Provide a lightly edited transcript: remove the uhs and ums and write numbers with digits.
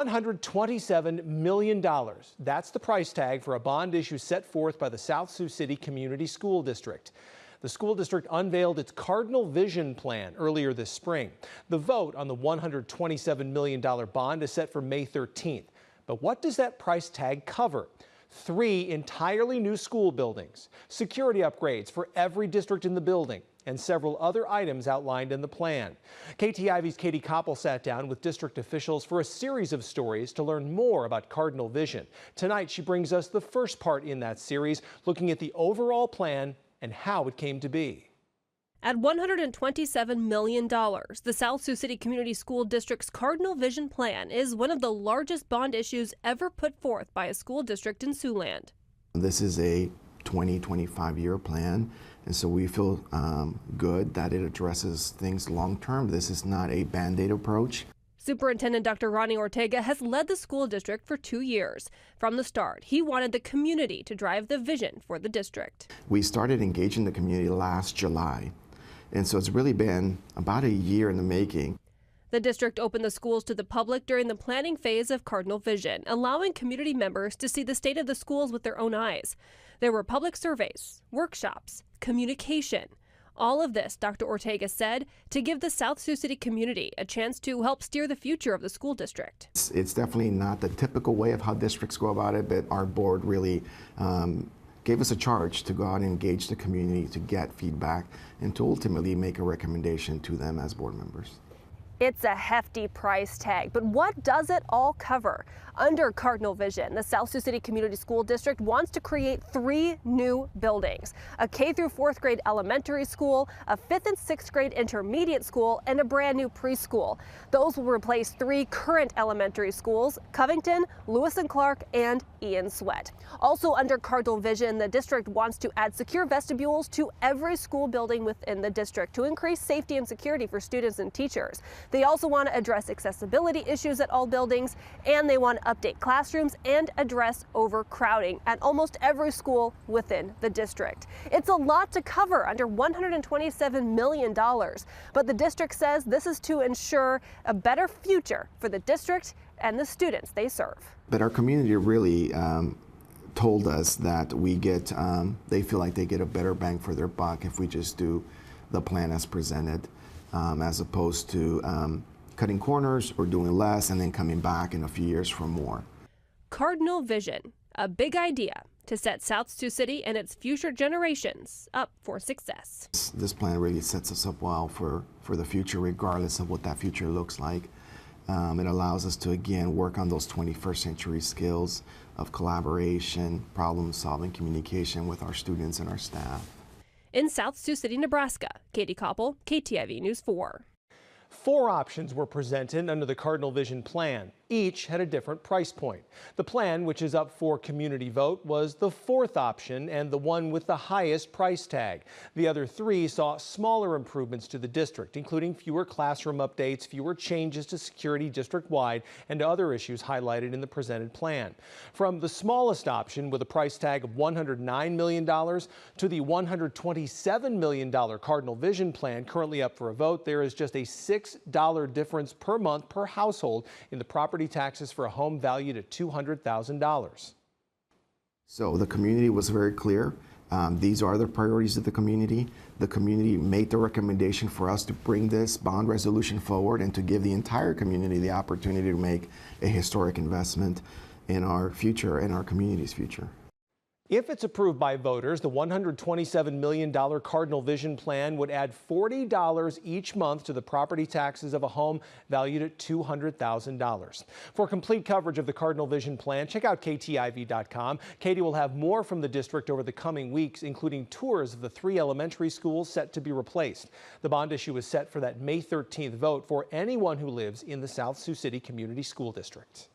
$127 million. That's the price tag for a bond issue set forth by the South Sioux City Community School District. The school district unveiled its Cardinal Vision plan earlier this spring. The vote on the $127 million bond is set for May 13th. But what does that price tag cover? 3 entirely new school buildings, security upgrades for every district in the building, and several other items outlined in the plan. KTIV's Katie Koppel sat down with district officials for a series of stories to learn more about Cardinal Vision. Tonight, she brings us the first part in that series, looking at the overall plan and how it came to be. At $127 million, the South Sioux City Community School District's Cardinal Vision Plan is one of the largest bond issues ever put forth by a school district in Siouxland. This is a 25-year plan, and so we feel good that it addresses things long-term. This is not a Band-Aid approach. Superintendent Dr. Ronnie Ortega has led the school district for 2 years. From the start, he wanted the community to drive the vision for the district. We started engaging the community last July, and so it's really been about a year in the making. The district opened the schools to the public during the planning phase of Cardinal Vision, allowing community members to see the state of the schools with their own eyes. There were public surveys, workshops, communication. All of this, Dr. Ortega said, to give the South Sioux City community a chance to help steer the future of the school district. It's definitely not the typical way of how districts go about it, but our board really gave us a charge to go out and engage the community to get feedback and to ultimately make a recommendation to them as board members. It's a hefty price tag, but what does it all cover? Under Cardinal Vision, the South Sioux City Community School District wants to create 3 new buildings: a K through 4th grade elementary school, a 5th and 6th grade intermediate school, and a brand new preschool. Those will replace 3 current elementary schools: Covington, Lewis and Clark, and Ian Sweat. Also under Cardinal Vision, the district wants to add secure vestibules to every school building within the district to increase safety and security for students and teachers. They also want to address accessibility issues at all buildings, and they want to update classrooms and address overcrowding at almost every school within the district. It's a lot to cover under $127 million, but the district says this is to ensure a better future for the district and the students they serve. But our community really told us that they feel like they get a better bang for their buck if we just do the plan as presented, as opposed to cutting corners or doing less and then coming back in a few years for more. Cardinal Vision, a big idea to set South Sioux City and its future generations up for success. This plan really sets us up well for the future, regardless of what that future looks like. It allows us to, again, work on those 21st century skills of collaboration, problem solving, communication with our students and our staff. In South Sioux City, Nebraska, Katie Koppel, KTIV News 4. 4 options were presented under the Cardinal Vision plan. Each had a different price point. The plan, which is up for community vote, was the 4th option and the one with the highest price tag. The other 3 saw smaller improvements to the district, including fewer classroom updates, fewer changes to security district-wide, and other issues highlighted in the presented plan. From the smallest option, with a price tag of $109 million, to the $127 million Cardinal Vision plan currently up for a vote, there is just a $6 difference per month per household in the property taxes for a home valued at $200,000. So the community was very clear. These are the priorities of the community. The community made the recommendation for us to bring this bond resolution forward and to give the entire community the opportunity to make a historic investment in our future and our community's future. If it's approved by voters, the $127 million Cardinal Vision plan would add $40 each month to the property taxes of a home valued at $200,000. For complete coverage of the Cardinal Vision plan, check out KTIV.com. Katie will have more from the district over the coming weeks, including tours of the 3 elementary schools set to be replaced. The bond issue is set for that May 13th vote for anyone who lives in the South Sioux City Community School District.